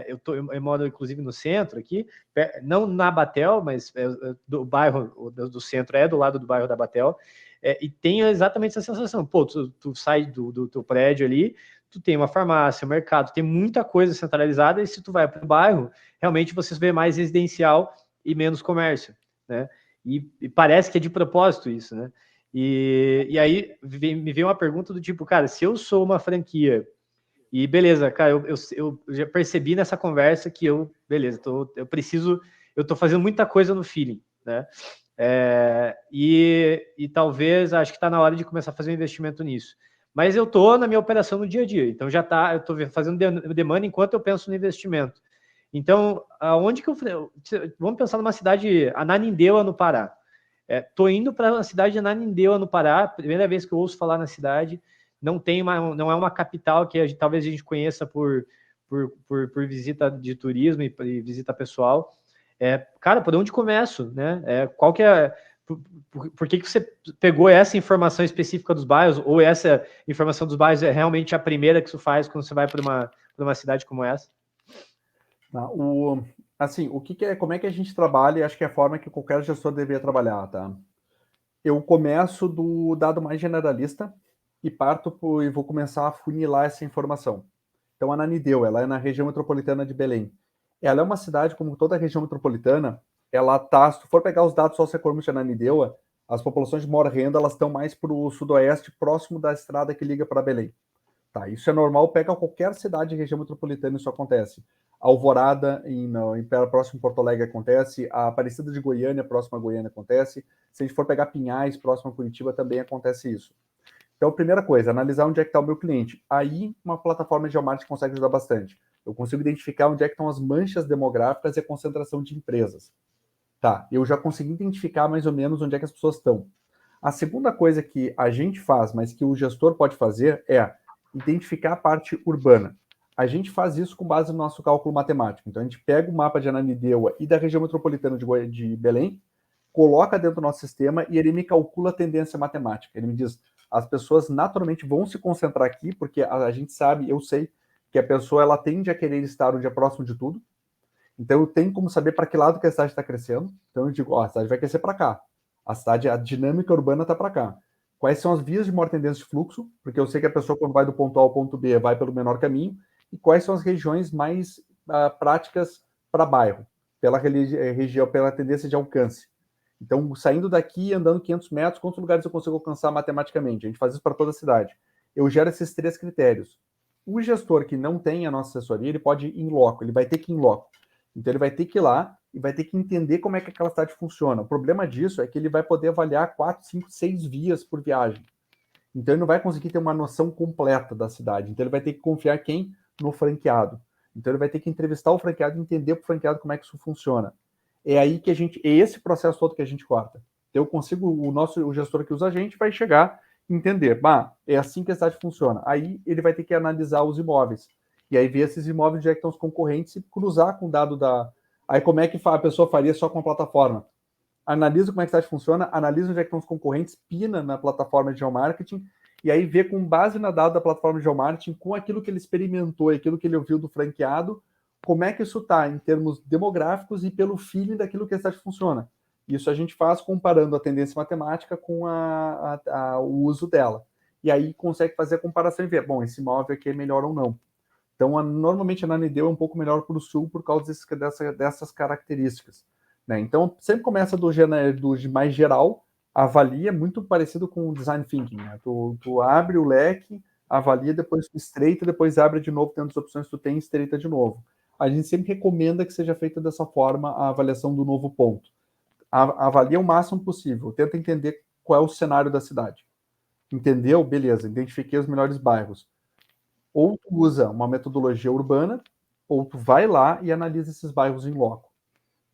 eu moro inclusive no centro aqui, não na Batel, mas do bairro do centro é do lado do bairro da Batel, e tem exatamente essa sensação. Pô, tu sai do teu prédio ali, tu tem uma farmácia, um mercado, tem muita coisa centralizada, e se tu vai para o bairro, realmente você vê mais residencial e menos comércio, né? E parece que é de propósito isso, né? E aí me veio uma pergunta do tipo, cara, se eu sou uma franquia e beleza, cara, eu já percebi nessa conversa que beleza, eu tô fazendo muita coisa no feeling, né? E talvez acho que está na hora de começar a fazer um investimento nisso. Mas eu tô na minha operação no dia a dia, então eu tô fazendo demanda enquanto eu penso no investimento. Então, aonde que vamos pensar numa cidade, Ananindeua, no Pará. Tô indo para a cidade de Ananindeua, no Pará, primeira vez que eu ouço falar na cidade. Não é uma capital que talvez a gente conheça por visita de turismo e visita pessoal. Cara, por onde começo, né? Qual que é... Por que você pegou essa informação específica dos bairros, ou essa informação dos bairros é realmente a primeira que você faz quando você vai para uma cidade como essa? Assim, como é que a gente trabalha, e acho que é a forma que qualquer gestor deveria trabalhar, tá? Eu começo do dado mais generalista e e vou começar a funilar essa informação. Então, a Ananindeua, ela é na região metropolitana de Belém. Ela é uma cidade, como toda a região metropolitana, se tu for pegar os dados socioeconômicos de Ananindeua, as populações de maior renda, elas estão mais para o sudoeste, próximo da estrada que liga para Belém. Tá, isso é normal, pega qualquer cidade de região metropolitana, isso acontece. Alvorada, próximo Porto Alegre, acontece. A Aparecida de Goiânia, próxima a Goiânia, acontece. Se a gente for pegar Pinhais, próximo a Curitiba, também acontece isso. Então, primeira coisa, analisar onde é que está o meu cliente. Aí, uma plataforma de geomarketing consegue ajudar bastante. Eu consigo identificar onde é que estão as manchas demográficas e a concentração de empresas. Tá, eu já consegui identificar mais ou menos onde é que as pessoas estão. A segunda coisa que a gente faz, mas que o gestor pode fazer, é identificar a parte urbana. A gente faz isso com base no nosso cálculo matemático. Então, a gente pega o mapa de Ananindeua e da região metropolitana de Belém, coloca dentro do nosso sistema e ele me calcula a tendência matemática. Ele me diz, as pessoas naturalmente vão se concentrar aqui, porque a gente sabe, eu sei, que a pessoa ela tende a querer estar onde é próximo de tudo. Então, eu tenho como saber para que lado que a cidade está crescendo. Então, eu digo, a cidade vai crescer para cá. A dinâmica urbana está para cá. Quais são as vias de maior tendência de fluxo? Porque eu sei que a pessoa, quando vai do ponto A ao ponto B, vai pelo menor caminho. E quais são as regiões mais práticas para bairro, pela região, pela tendência de alcance. Então, saindo daqui, andando 500 metros, quantos lugares eu consigo alcançar matematicamente? A gente faz isso para toda a cidade. Eu gero esses 3 critérios. O gestor que não tem a nossa assessoria, ele pode ir em loco, ele vai ter que ir em loco. Então, ele vai ter que ir lá e vai ter que entender como é que aquela cidade funciona. O problema disso é que ele vai poder avaliar 4, 5, 6 vias por viagem. Então, ele não vai conseguir ter uma noção completa da cidade. Então, ele vai ter que confiar quem? No franqueado. Então, ele vai ter que entrevistar o franqueado e entender para o franqueado como é que isso funciona. É aí que é esse processo todo que a gente corta. Então, o gestor que usa a gente vai chegar e entender, é assim que a cidade funciona. Aí, ele vai ter que analisar os imóveis. E aí, ver esses imóveis onde é que estão os concorrentes e cruzar com o dado da... Aí, como é que a pessoa faria só com a plataforma? Analisa como é que a cidade funciona, analisa onde é que estão os concorrentes, pina na plataforma de geomarketing, e aí vê com base na data da plataforma de geomarketing, com aquilo que ele experimentou e aquilo que ele ouviu do franqueado, como é que isso está em termos demográficos e pelo feeling daquilo que a cidade funciona. Isso a gente faz comparando a tendência matemática com o uso dela. E aí consegue fazer a comparação e ver, bom, esse imóvel aqui é melhor ou não. Então, normalmente a Ananindeua é um pouco melhor para o sul por causa dessas características. Né? Então, sempre começa do mais geral, avalia, muito parecido com o design thinking. Né? Tu abre o leque, avalia, depois estreita, depois abre de novo, dentro das opções que tu tem, estreita de novo. A gente sempre recomenda que seja feita dessa forma a avaliação do novo ponto. Avalia o máximo possível, tenta entender qual é o cenário da cidade. Entendeu? Beleza, identifiquei os melhores bairros. Ou tu usa uma metodologia urbana, ou tu vai lá e analisa esses bairros em loco.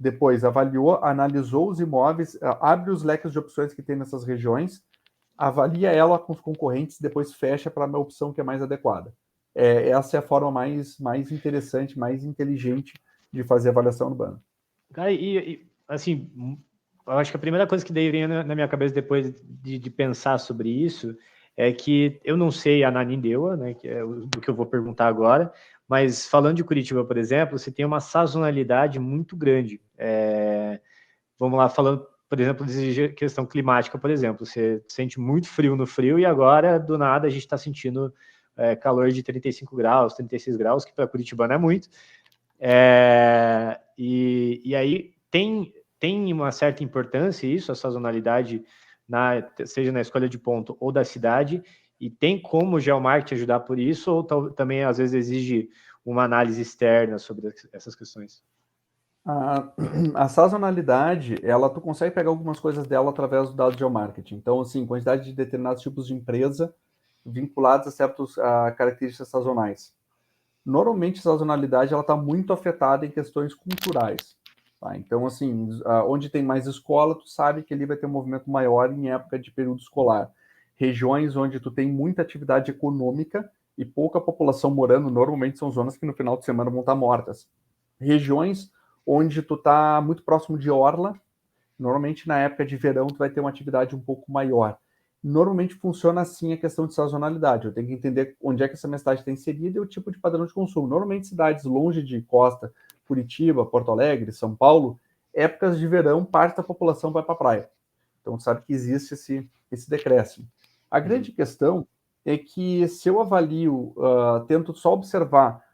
depois avaliou, analisou os imóveis, abre os leques de opções que tem nessas regiões, avalia ela com os concorrentes, depois fecha para uma opção que é mais adequada. Essa é a forma mais interessante, mais inteligente de fazer avaliação urbana. Cara, assim, eu acho que a primeira coisa que deveria na minha cabeça depois de pensar sobre isso é que eu não sei a Ananindeua, né, que é do que eu vou perguntar agora, mas falando de Curitiba, por exemplo, você tem uma sazonalidade muito grande. Vamos lá, falando, por exemplo, de questão climática, por exemplo, você sente muito frio no frio e agora, do nada, a gente está sentindo calor de 35 graus, 36 graus, que para Curitiba não é muito. E aí tem uma certa importância isso, a sazonalidade, seja na escolha de ponto ou da cidade, e tem como o geomarketing ajudar por isso, ou também às vezes exige uma análise externa sobre essas questões? A sazonalidade, tu consegue pegar algumas coisas dela através do dado de geomarketing. Então, assim, quantidade de determinados tipos de empresa vinculados a certas características sazonais. Normalmente, a sazonalidade está muito afetada em questões culturais. Tá? Então, assim, onde tem mais escola, tu sabe que ali vai ter um movimento maior em época de período escolar. Regiões onde tu tem muita atividade econômica e pouca população morando, normalmente são zonas que no final de semana vão estar mortas. Regiões onde tu está muito próximo de orla, normalmente na época de verão tu vai ter uma atividade um pouco maior. Normalmente funciona assim a questão de sazonalidade. Eu tenho que entender onde é que essa minha cidade está inserida e o tipo de padrão de consumo. Normalmente cidades longe de costa, Curitiba, Porto Alegre, São Paulo, épocas de verão, parte da população vai para a praia. Então, sabe que existe esse decréscimo. A grande questão é que se eu avalio, tento só observar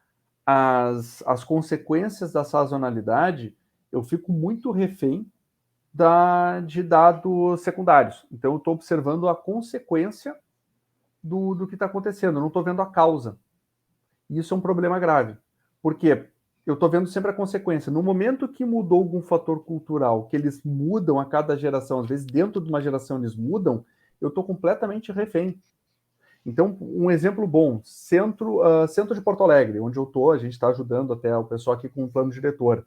as consequências da sazonalidade, eu fico muito refém de dados secundários. Então, eu estou observando a consequência do que está acontecendo, eu não estou vendo a causa. E isso é um problema grave. Por quê? Eu estou vendo sempre a consequência. No momento que mudou algum fator cultural, que eles mudam a cada geração, às vezes dentro de uma geração eles mudam, eu estou completamente refém. Então, um exemplo bom, centro de Porto Alegre, onde eu estou, a gente está ajudando até o pessoal aqui com um plano diretor.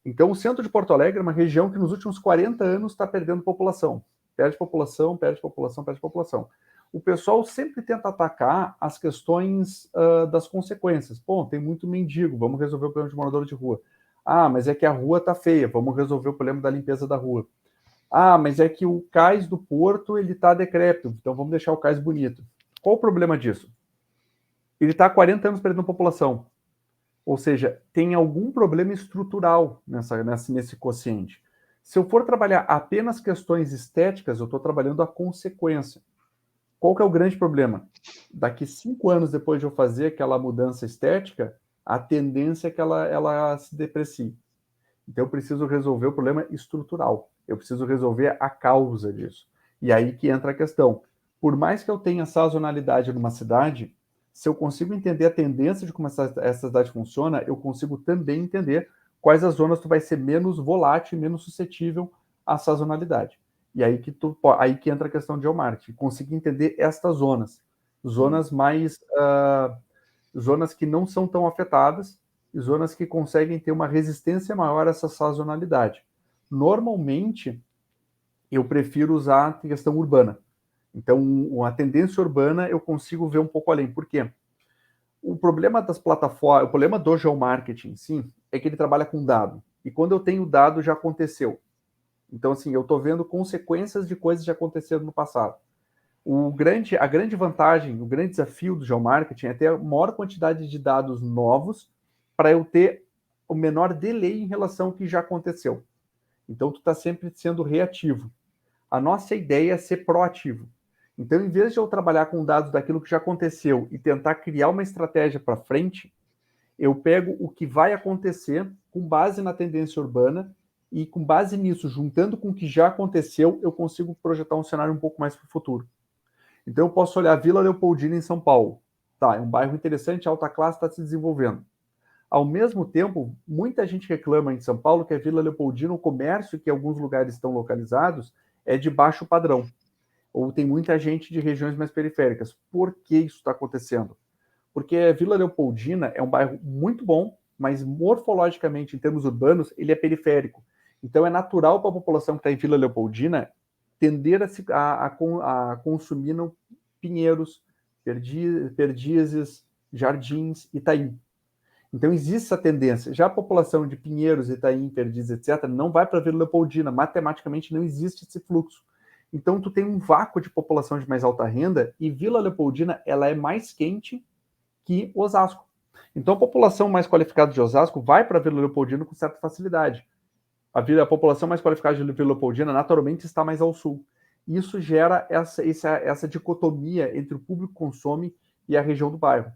Então, o centro de Porto Alegre é uma região que nos últimos 40 anos está perdendo população. Perde população, perde população, perde população. O pessoal sempre tenta atacar as questões das consequências. Bom, tem muito mendigo, vamos resolver o problema de morador de rua. Ah, mas é que a rua está feia, vamos resolver o problema da limpeza da rua. Ah, mas é que o cais do porto ele está decrépito, então vamos deixar o cais bonito. Qual o problema disso? Ele está há 40 anos perdendo população. Ou seja, tem algum problema estrutural nesse quociente. Se eu for trabalhar apenas questões estéticas, eu estou trabalhando a consequência. Qual que é o grande problema? Daqui 5 anos depois de eu fazer aquela mudança estética, a tendência é que ela se deprecie. Então eu preciso resolver o problema estrutural. Eu preciso resolver a causa disso. E aí que entra a questão. Por mais que eu tenha sazonalidade numa cidade, se eu consigo entender a tendência de como essa cidade funciona, eu consigo também entender quais as zonas tu vai ser menos volátil, menos suscetível à sazonalidade. E aí que entra a questão de geomarketing. Conseguir entender estas zonas mais zonas que não são tão afetadas e zonas que conseguem ter uma resistência maior a essa sazonalidade. Normalmente, eu prefiro usar a questão urbana. Então, a tendência urbana eu consigo ver um pouco além. Por quê? O problema das plataformas, o problema do geomarketing, sim, é que ele trabalha com dado. E quando eu tenho dado, já aconteceu. Então, assim, eu estou vendo consequências de coisas que já aconteceram no passado. A grande vantagem, o grande desafio do geomarketing é ter a maior quantidade de dados novos para eu ter o menor delay em relação ao que já aconteceu. Então, tu está sempre sendo reativo. A nossa ideia é ser proativo. Então, em vez de eu trabalhar com dados daquilo que já aconteceu e tentar criar uma estratégia para frente, eu pego o que vai acontecer com base na tendência urbana e com base nisso, juntando com o que já aconteceu, eu consigo projetar um cenário um pouco mais para o futuro. Então, eu posso olhar Vila Leopoldina em São Paulo. Tá, é um bairro interessante, a alta classe está se desenvolvendo. Ao mesmo tempo, muita gente reclama em São Paulo que a Vila Leopoldina, o comércio que em alguns lugares estão localizados, é de baixo padrão. Ou tem muita gente de regiões mais periféricas. Por que isso está acontecendo? Porque a Vila Leopoldina é um bairro muito bom, mas morfologicamente, em termos urbanos, ele é periférico. Então, é natural para a população que está em Vila Leopoldina tender a consumir no Pinheiros, Perdizes, Jardins, Itaim. Então, existe essa tendência. Já a população de Pinheiros, Itaim, Perdizes, etc., não vai para Vila Leopoldina. Matematicamente, não existe esse fluxo. Então, tu tem um vácuo de população de mais alta renda e Vila Leopoldina ela é mais quente que Osasco. Então, a população mais qualificada de Osasco vai para Vila Leopoldina com certa facilidade. A população mais qualificada de Vila Leopoldina naturalmente está mais ao sul. Isso gera essa dicotomia entre o público que consome e a região do bairro.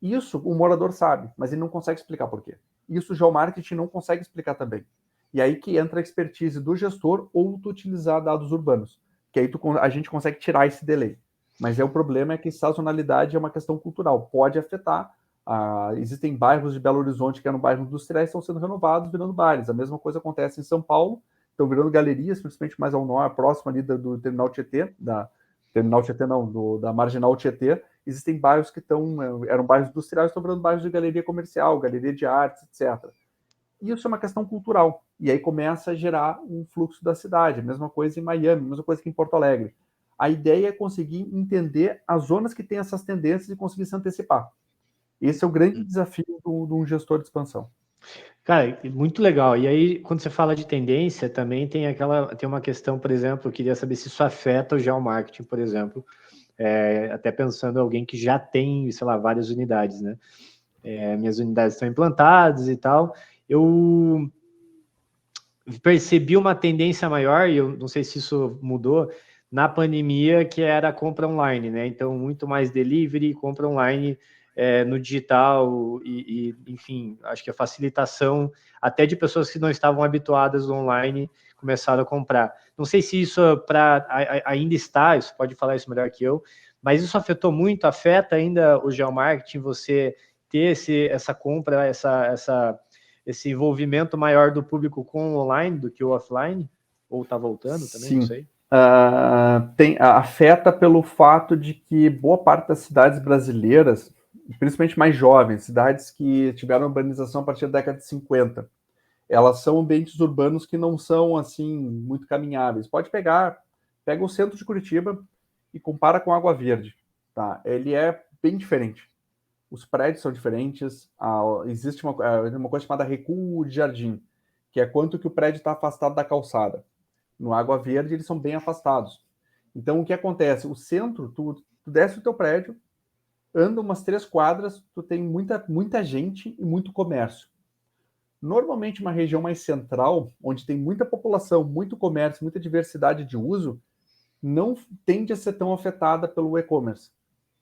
Isso o morador sabe, mas ele não consegue explicar por quê. Isso já o marketing não consegue explicar também. E aí que entra a expertise do gestor ou tu utilizar dados urbanos, que aí a gente consegue tirar esse delay. Mas o problema é que sazonalidade é uma questão cultural, pode afetar. Existem bairros de Belo Horizonte que eram bairros industriais, estão sendo renovados, virando bares. A mesma coisa acontece em São Paulo, estão virando galerias, principalmente mais ao norte, próximo ali do Terminal Tietê, da Marginal Tietê. Existem bairros que eram bairros industriais, estão virando bairros de galeria comercial, galeria de artes, etc. Isso é uma questão cultural. E aí começa a gerar um fluxo da cidade. A mesma coisa em Miami, a mesma coisa que em Porto Alegre. A ideia é conseguir entender as zonas que têm essas tendências e conseguir se antecipar. Esse é o grande desafio de um gestor de expansão. Cara, muito legal. E aí, quando você fala de tendência, também tem uma questão, por exemplo, eu queria saber se isso afeta o geomarketing, por exemplo, até pensando em alguém que já tem, sei lá, várias unidades, né? Minhas unidades estão implantadas e tal. Eu percebi uma tendência maior, e eu não sei se isso mudou, na pandemia, que era a compra online, né? Então, muito mais delivery, compra online no digital enfim, acho que a facilitação até de pessoas que não estavam habituadas ao online começaram a comprar. Não sei se isso ainda está, isso pode falar isso melhor que eu, mas isso afetou muito, afeta ainda o geomarketing, você ter essa compra, esse envolvimento maior do público com o online do que o offline? Ou está voltando também? Sim. Não sei. Afeta pelo fato de que boa parte das cidades brasileiras, principalmente mais jovens, cidades que tiveram urbanização a partir da década de 50, elas são ambientes urbanos que não são assim muito caminháveis. Pega o centro de Curitiba e compara com Água Verde, tá? Ele é bem diferente. Os prédios são diferentes. Existe uma coisa chamada recuo de jardim, que é quanto que o prédio está afastado da calçada. No Água Verde eles são bem afastados. Então o que acontece? O centro, tu desce o teu prédio, anda umas 3 quadras, tu tem muita gente e muito comércio. Normalmente uma região mais central, onde tem muita população, muito comércio, muita diversidade de uso, não tende a ser tão afetada pelo e-commerce.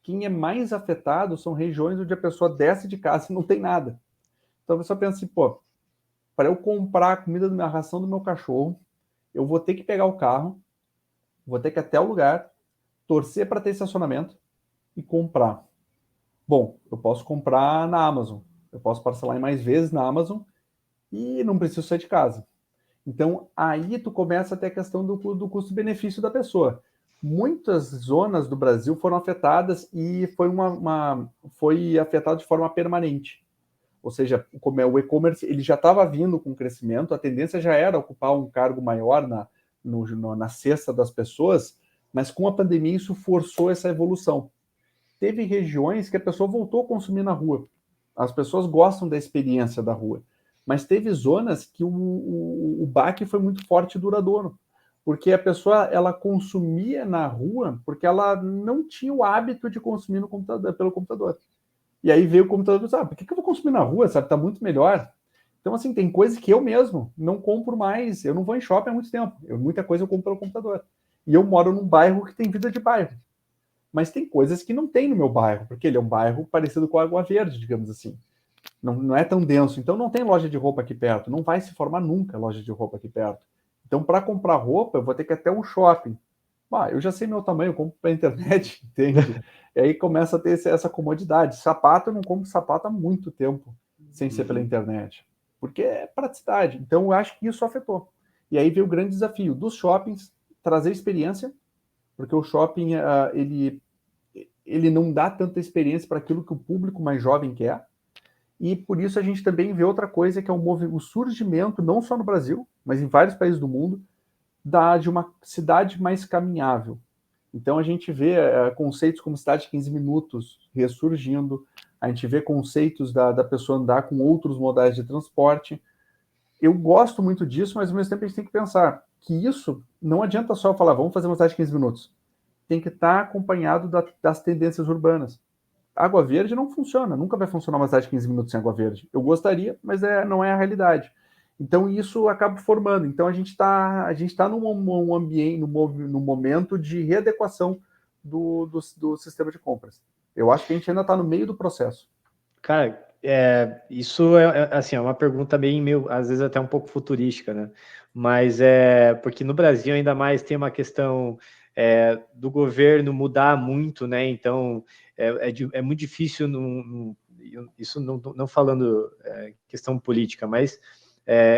Quem é mais afetado são regiões onde a pessoa desce de casa e não tem nada. Então a pessoa pensa assim, pô, para eu comprar a comida da minha ração do meu cachorro, eu vou ter que pegar o carro, vou ter que ir até o lugar, torcer para ter estacionamento e comprar. Bom, eu posso comprar na Amazon, eu posso parcelar em mais vezes na Amazon e não preciso sair de casa. Então, aí tu começa a ter a questão do custo-benefício da pessoa. Muitas zonas do Brasil foram afetadas e foi afetado de forma permanente. Ou seja, o e-commerce ele já estava vindo com crescimento, a tendência já era ocupar um cargo maior na cesta das pessoas, mas com a pandemia isso forçou essa evolução. Teve regiões que a pessoa voltou a consumir na rua. As pessoas gostam da experiência da rua. Mas teve zonas que o baque foi muito forte e duradouro, porque a pessoa ela consumia na rua porque ela não tinha o hábito de consumir pelo computador. E aí veio o computador e disse, por que eu vou consumir na rua, sabe? Tá muito melhor. Então, assim, tem coisas que eu mesmo não compro mais. Eu não vou em shopping há muito tempo. Muita coisa eu compro pelo computador. E eu moro num bairro que tem vida de bairro. Mas tem coisas que não tem no meu bairro, porque ele é um bairro parecido com a Água Verde, digamos assim. Não é tão denso. Então não tem loja de roupa aqui perto. Não vai se formar nunca loja de roupa aqui perto. Então, para comprar roupa, eu vou ter que ir até um shopping. Eu já sei meu tamanho, eu compro pela internet, entende? E aí começa a ter essa comodidade. Sapato, eu não compro sapato há muito tempo, sem ser pela internet. Porque é praticidade. Então, eu acho que isso afetou. E aí veio o grande desafio dos shoppings, trazer experiência, porque o shopping, ele não dá tanta experiência para aquilo que o público mais jovem quer. e por isso a gente também vê outra coisa, que é o surgimento, não só no Brasil, mas em vários países do mundo, de uma cidade mais caminhável. Então a gente vê conceitos como cidade de 15 minutos ressurgindo, a gente vê conceitos da pessoa andar com outros modais de transporte. Eu gosto muito disso, mas ao mesmo tempo a gente tem que pensar que isso não adianta só falar, vamos fazer uma cidade de 15 minutos. Tem que estar acompanhado das tendências urbanas. Água verde não funciona, nunca vai funcionar uma cidade de 15 minutos sem água verde. Eu gostaria, mas não é a realidade. Então isso acaba formando. Então a gente tá num ambiente, num momento de readequação do sistema de compras. Eu acho que a gente ainda está no meio do processo. Cara, isso assim, é uma pergunta meio, às vezes até um pouco futurística, né? Mas porque no Brasil ainda mais tem uma questão do governo mudar muito, né? Então é muito difícil, isso não falando questão política, mas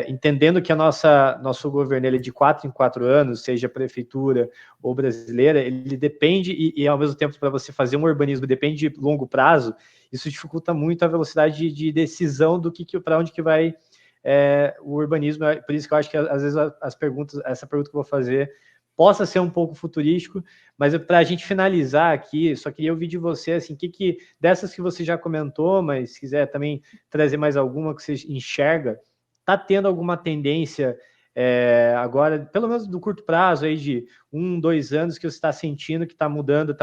entendendo que nosso governo ele é de 4 em 4 anos, seja prefeitura ou brasileira, ele depende, e ao mesmo tempo para você fazer um urbanismo depende de longo prazo, isso dificulta muito a velocidade de decisão do para onde que vai o urbanismo. Por isso que eu acho que às vezes essa pergunta que eu vou fazer possa ser um pouco futurístico, mas para a gente finalizar aqui, só queria ouvir de você, assim, dessas que você já comentou, mas se quiser também trazer mais alguma que você enxerga, está tendo alguma tendência agora, pelo menos no curto prazo, aí de 1, 2 anos, que você está sentindo que está mudando,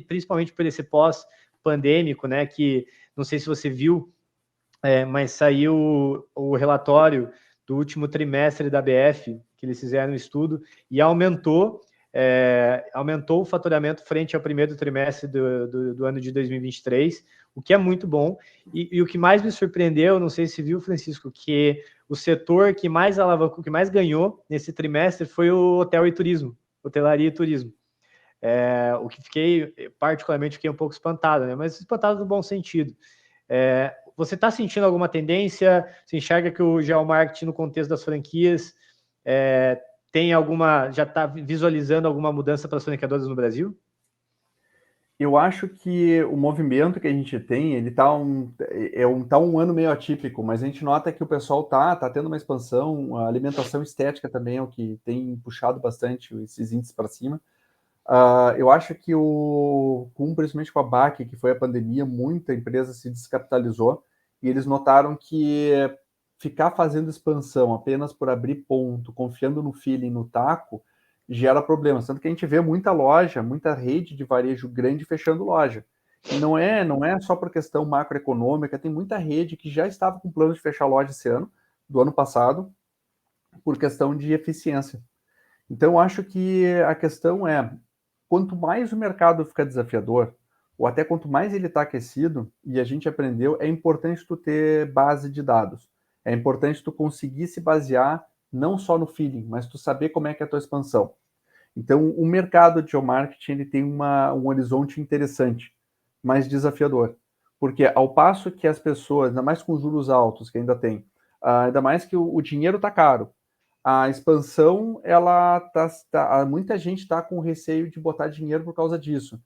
principalmente por esse pós-pandêmico, né? Que não sei se você viu, mas saiu o relatório do último trimestre da BF, que eles fizeram um estudo, e aumentou o faturamento frente ao primeiro trimestre do ano de 2023, o que é muito bom. E o que mais me surpreendeu, não sei se viu, Francisco, que o setor que mais alavancou, que mais ganhou nesse trimestre foi o hotel e turismo, hotelaria e turismo. O que particularmente fiquei um pouco espantado, né? Mas espantado no bom sentido. Você está sentindo alguma tendência? Você enxerga que o geomarketing no contexto das franquias já está visualizando alguma mudança para as franqueadoras no Brasil? Eu acho que o movimento que a gente tem, ele tá um ano meio atípico, mas a gente nota que o pessoal tá tendo uma expansão, a alimentação estética também é o que tem puxado bastante esses índices para cima. Eu acho que principalmente com a BAC, que foi a pandemia, muita empresa se descapitalizou e eles notaram que ficar fazendo expansão apenas por abrir ponto, confiando no feeling, no taco, gera problemas. Tanto que a gente vê muita loja, muita rede de varejo grande fechando loja. E não é só por questão macroeconômica, tem muita rede que já estava com plano de fechar loja esse ano, do ano passado, por questão de eficiência. Então, eu acho que a questão quanto mais o mercado fica desafiador, ou até quanto mais ele está aquecido, e a gente aprendeu, é importante tu ter base de dados. É importante tu conseguir se basear não só no feeling, mas tu saber como é que é a tua expansão. Então, o mercado de geomarketing ele tem um horizonte interessante, mas desafiador. Porque ao passo que as pessoas, ainda mais com juros altos que ainda tem, ainda mais que o dinheiro está caro, a expansão, muita gente está com receio de botar dinheiro por causa disso.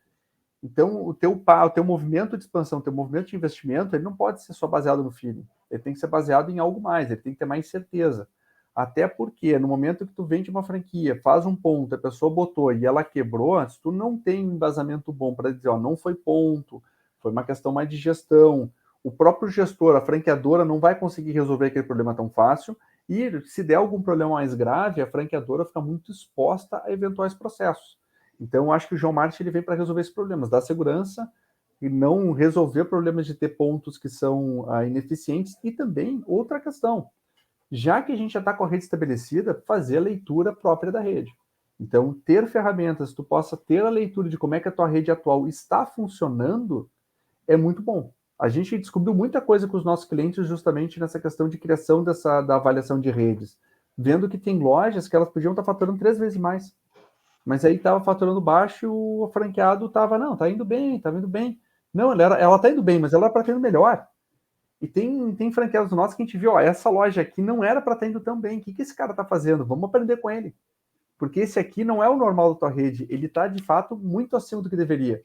Então, o teu movimento de expansão, o teu movimento de investimento, ele não pode ser só baseado no feeling. Ele tem que ser baseado em algo mais, ele tem que ter mais certeza. Até porque, no momento que tu vende uma franquia, faz um ponto, a pessoa botou e ela quebrou, se tu não tem um embasamento bom para dizer, ó, não foi ponto, foi uma questão mais de gestão, o próprio gestor, a franqueadora, não vai conseguir resolver aquele problema tão fácil, e se der algum problema mais grave, a franqueadora fica muito exposta a eventuais processos. Então, eu acho que o geomarketing ele vem para resolver esses problemas, dar segurança e não resolver problemas de ter pontos que são ineficientes. E também, outra questão, já que a gente já está com a rede estabelecida, fazer a leitura própria da rede. Então, ter ferramentas que tu possa ter a leitura de como é que a tua rede atual está funcionando é muito bom. A gente descobriu muita coisa com os nossos clientes justamente nessa questão de criação da avaliação de redes, vendo que tem lojas que elas podiam estar faturando 3 vezes mais, mas aí estava faturando baixo e o franqueado estava, não, tá indo bem, tá indo bem. Não, ela tá indo bem, mas ela era para estar indo melhor. E tem franqueados nossos que a gente viu, ó, essa loja aqui não era para estar indo tão bem, o que esse cara está fazendo? Vamos aprender com ele. Porque esse aqui não é o normal da tua rede, ele está de fato muito acima do que deveria.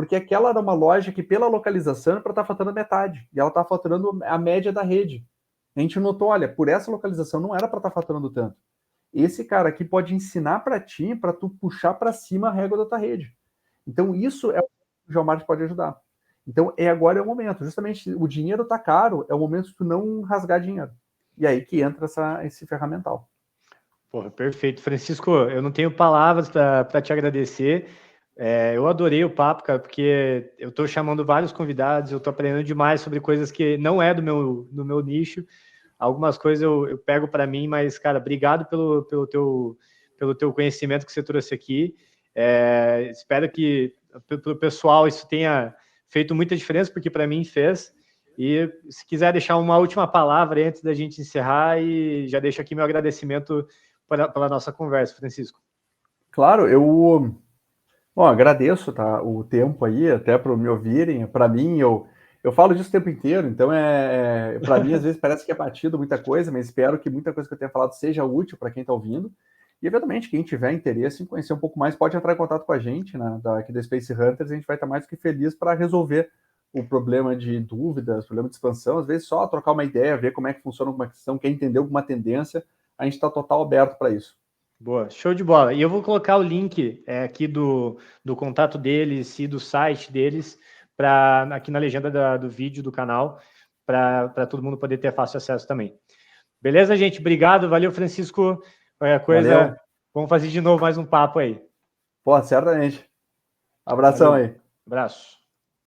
porque aquela era uma loja que, pela localização, era para estar faturando metade, e ela está faturando a média da rede. A gente notou, olha, por essa localização não era para estar faturando tanto. Esse cara aqui pode ensinar para ti, para tu puxar para cima a régua da tua rede. Então, isso é o que o Geomart pode ajudar. Então, agora é o momento. Justamente, o dinheiro está caro, é o momento de tu não rasgar dinheiro. E aí que entra esse ferramental. Porra, perfeito. Francisco, eu não tenho palavras para te agradecer. Eu adorei o papo, cara, porque eu estou chamando vários convidados, eu estou aprendendo demais sobre coisas que não é do meu nicho. Algumas coisas eu pego para mim, mas, cara, obrigado pelo teu conhecimento que você trouxe aqui. Espero que para o pessoal isso tenha feito muita diferença, porque para mim fez. E se quiser deixar uma última palavra antes da gente encerrar, e já deixo aqui meu agradecimento pela nossa conversa, Francisco. Claro, eu agradeço, tá, o tempo aí, até para me ouvirem. Para mim, eu falo disso o tempo inteiro, então para mim, às vezes, parece que é batido muita coisa, mas espero que muita coisa que eu tenha falado seja útil para quem está ouvindo. E, eventualmente, quem tiver interesse em conhecer um pouco mais, pode entrar em contato com a gente, né, aqui da Space Hunters. A gente vai estar mais do que feliz para resolver o problema de dúvidas, problema de expansão. Às vezes, só trocar uma ideia, ver como é que funciona uma questão, quer entender alguma tendência, a gente está total aberto para isso. Boa, show de bola. E eu vou colocar o link aqui do contato deles e do site deles aqui na legenda do vídeo do canal, para todo mundo poder ter fácil acesso também. Beleza, gente? Obrigado, valeu, Francisco. Qualquer coisa, valeu. Vamos fazer de novo mais um papo aí. Pô, certamente. Abração valeu. aí. Abraço.